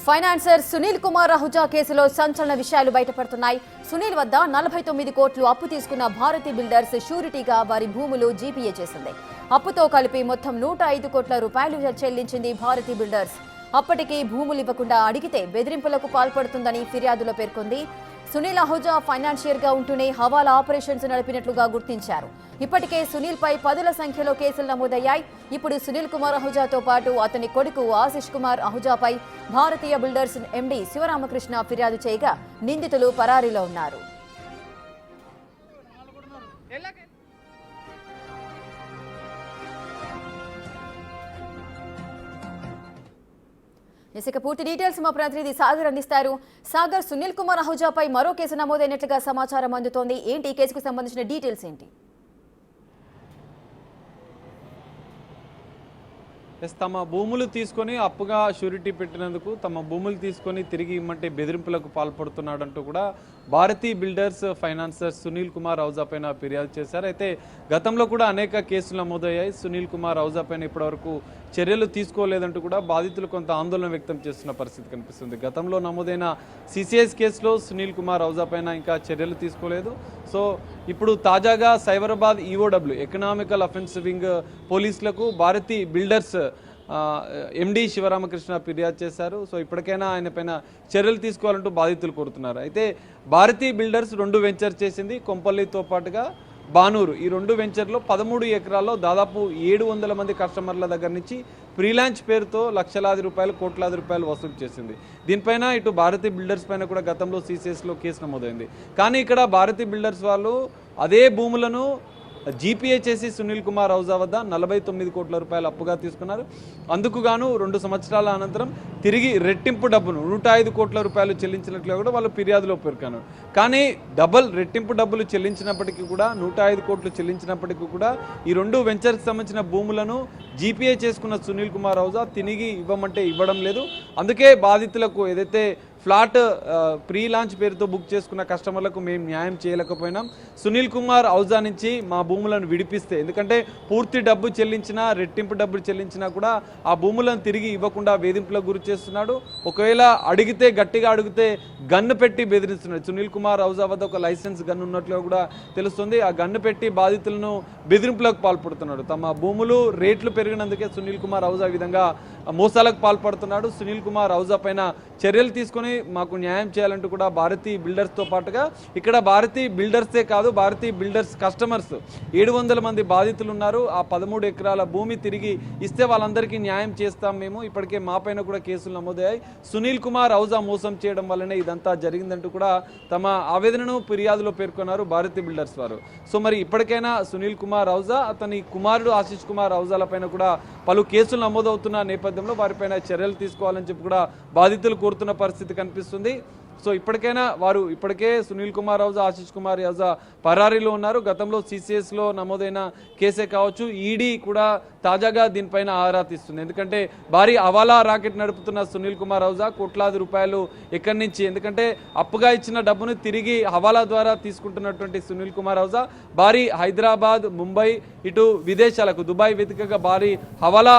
Financier Sunil Kumar Ahuja కేసులో సంచలన విషయాలు బయటపడుతున్నాయి. సునీల్ వద్ద 49 కోట్లు అప్పు తీసుకున్న భారతి బిల్డర్స్ షూరిటీగా వారి భూములు జీపీఏ చేసింది. అప్పుతో కలిపి మొత్తం 105 కోట్ల రూపాయలు చెల్లించింది భారతి బిల్డర్స్. అప్పటికి భూములు ఇవ్వకుండా అడిగితే బెదిరింపులకు పాల్పడుతుందని ఫిర్యాదులో పేర్కొంది. సునీల్ అహుజా ఫైనాన్షియర్ గా ఉంటూనే హవాలా ఆపరేషన్స్ నడిపినట్లుగా గుర్తించారు. ఇప్పటికే సునీల్ పై పదుల సంఖ్యలో కేసులు నమోదయ్యాయి. ఇప్పుడు సునీల్ కుమార్ అహుజాతో పాటు అతని కొడుకు ఆశిష్ కుమార్ అహుజాపై భారతీయ బిల్డర్స్ ఎండీ శివరామకృష్ణ ఫిర్యాదు చేయగా నిందితులు పరారీలో ఉన్నారు. ఇక పూర్తి డీటెయిల్స్ మా ప్రతినిధి సాగర్ అందిస్తారు. సాగర్, సునీల్ కుమార్ అహుజాపై మరో కేసు నమోదైనట్లుగా సమాచారం అందుతోంది. ఏంటి ఈ కేసుకు సంబంధించిన డీటెయిల్స్ ఏంటి? తమ భూములు తీసుకొని అప్పుగా షూరిటీ పెట్టినందుకు తమ భూములు తీసుకొని తిరిగి ఇమ్మంటే బెదిరింపులకు పాల్పడుతున్నాడంటూ కూడా భారతీ బిల్డర్స్ ఫైనాన్సర్ సునీల్ కుమార్ అహుజా పైన ఫిర్యాదు చేశారు. అయితే గతంలో కూడా అనేక కేసులు నమోదయ్యాయి. సునీల్ కుమార్ అహుజా పైన ఇప్పటివరకు చర్యలు తీసుకోలేదంటూ కూడా బాధితులు కొంత ఆందోళన వ్యక్తం చేస్తున్న పరిస్థితి కనిపిస్తుంది. గతంలో నమోదైన సిసిఎస్ కేసులో సునీల్ కుమార్ అహుజా పైన ఇంకా చర్యలు తీసుకోలేదు. సో ఇప్పుడు తాజాగా Cyberabad EOW economical offence wing పోలీసులకు భారతీ బిల్డర్స్ ఎండీ శివరామకృష్ణ ఫిర్యాదు చేశారు. సో ఇప్పటికైనా ఆయన పైన చర్యలు తీసుకోవాలంటూ బాధితులు కోరుతున్నారు. అయితే భారతీ బిల్డర్స్ 2 వెంచర్ చేసింది. కొంపల్లితో పాటుగా బానూరు, ఈ 2 వెంచర్లో 13 ఎకరాల్లో దాదాపు 700 మంది కస్టమర్ల దగ్గర నుంచి ఫ్రీలాన్స్ పేరుతో లక్షలాది రూపాయలు, కోట్లాది రూపాయలు వసూలు చేసింది. దీనిపైన ఇటు భారతీ బిల్డర్స్ పైన కూడా గతంలో సిసిఎస్లో కేసు నమోదైంది. కానీ ఇక్కడ భారతీ బిల్డర్స్ వాళ్ళు అదే భూములను జీపీఏ చేసి సునీల్ కుమార్ అహుజా వద్ద 49 కోట్ల రూపాయలు అప్పుగా తీసుకున్నారు. అందుకు గాను 2 సంవత్సరాల అనంతరం తిరిగి రెట్టింపు డబ్బును 105 కోట్ల రూపాయలు చెల్లించినట్లుగా కూడా వాళ్ళు ఫిర్యాదులో పేర్కొన్నారు. కానీ రెట్టింపు డబ్బులు చెల్లించినప్పటికీ కూడా 105 కోట్లు చెల్లించినప్పటికీ కూడా ఈ 2 వెంచర్కి సంబంధించిన భూములను జీపీఏ చేసుకున్న సునీల్ కుమార్ అహుజా తిరిగి ఇవ్వమంటే ఇవ్వడం లేదు. అందుకే బాధితులకు ఏదైతే ఫ్లాట్ ప్రీ లాంచ్ పేరుతో బుక్ చేసుకున్న కస్టమర్లకు మేము న్యాయం చేయలేకపోయినాం. సునీల్ కుమార్ అహుజా నుంచి మా భూములను విడిపిస్తే, ఎందుకంటే పూర్తి డబ్బు చెల్లించినా రెట్టింపు డబ్బులు చెల్లించినా కూడా ఆ భూములను తిరిగి ఇవ్వకుండా వేధింపులకు గురి చేస్తున్నాడు. ఒకవేళ అడిగితే, గట్టిగా అడిగితే గన్ను పెట్టి బెదిరిస్తున్నాడు. సునీల్ కుమార్ అహుజా వద్ద ఒక లైసెన్స్ గన్ను ఉన్నట్లుగా కూడా తెలుస్తుంది. ఆ గన్ను పెట్టి బాధితులను బెదిరింపులకు పాల్పడుతున్నాడు. తమ భూములు రేట్లు పెరిగినందుకే సునీల్ కుమార్ అహుజా ఈ విధంగా మోసాలకు పాల్పడుతున్నాడు. సునీల్ కుమార్ అహుజా పైన చర్యలు తీసుకుని మాకు న్యాయం చేయాలంటూ కూడా భారతీ బిల్డర్స్తో పాటుగా ఇక్కడ భారతీ బిల్డర్సే కాదు, భారతీ బిల్డర్స్ కస్టమర్స్ 700 మంది బాధితులు ఉన్నారు. ఆ 13 ఎకరాల భూమి తిరిగి ఇస్తే వాళ్ళందరికీ న్యాయం చేస్తాం మేము. ఇప్పటికే మా పైన కూడా కేసులు నమోదయ్యాయి. సునీల్ కుమార్ అహుజా మోసం చేయడం వల్లనే ఇదంతా జరిగిందంటూ కూడా తమ ఆవేదనను ఫిర్యాదులో పేర్కొన్నారు భారతీ బిల్డర్స్ వారు. సో మరి ఇప్పటికైనా సునీల్ కుమార్ అహుజా, అతని కుమారుడు ఆశిష్ కుమార్ అహుజాల పైన కూడా పలు కేసులు నమోదవుతున్న నేపథ్యంలో వారిపైన చర్యలు తీసుకోవాలని చెప్పి కూడా బాధితులు కోరుతున్న పరిస్థితి కనిపిస్తుంది. సో ఇప్పటికే సునీల్ కుమార్ అహుజా, ఆశిష్ కుమార్ అహుజా పరారీలో ఉన్నారు. గతంలో సిసిఎస్లో నమోదైన కేసే కావచ్చు, ఈడీ కూడా తాజాగా దీనిపైన ఆరా తీస్తుంది. ఎందుకంటే భారీ హవాలా రాకెట్ నడుపుతున్న సునీల్ కుమార్ అహుజా కోట్లాది రూపాయలు ఎక్కడి నుంచి, ఎందుకంటే అప్పుగా ఇచ్చిన డబ్బును తిరిగి హవాలా ద్వారా తీసుకుంటున్నటువంటి సునీల్ కుమార్ అహుజా భారీ హైదరాబాద్, ముంబై, ఇటు విదేశాలకు దుబాయ్ వెతికగా భారీ హవాలా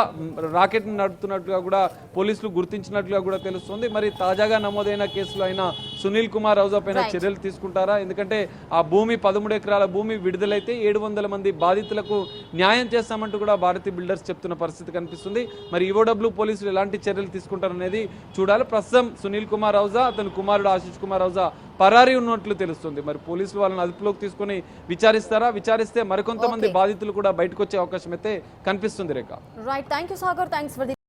రాకెట్ నడుపుతున్నట్లుగా కూడా పోలీసులు గుర్తించినట్లుగా కూడా తెలుస్తుంది. మరి తాజాగా నమోదైన కేసులో అయినా సునీల్ కుమార్ అహుజా పైన చర్యలు తీసుకుంటారా? ఎందుకంటే ఆ భూమి 13 ఎకరాల భూమి విడుదలైతే 700 మంది బాధితులకు న్యాయం చేస్తామంటూ కూడా భారతీ బిల్డర్స్ చెప్తున్న పరిస్థితి కనిపిస్తుంది. మరి ఈఓడబ్ల్యూ పోలీసులు ఎలాంటి చర్యలు తీసుకుంటారనేది చూడాలి. ప్రస్తుతం సునీల్ కుమార్ అహుజా, అతని కుమారుడు ఆశిష్ కుమార్ అహుజా పరారీ ఉన్నట్లు తెలుస్తుంది. మరి పోలీసులు వాళ్ళని అదుపులోకి తీసుకుని విచారిస్తారా? విచారిస్తే మరికొంతమంది బాధితులు కూడా బయటకు వచ్చే అవకాశం అయితే కనిపిస్తుంది. Rekha. Right, thank you Sagar, thanks for the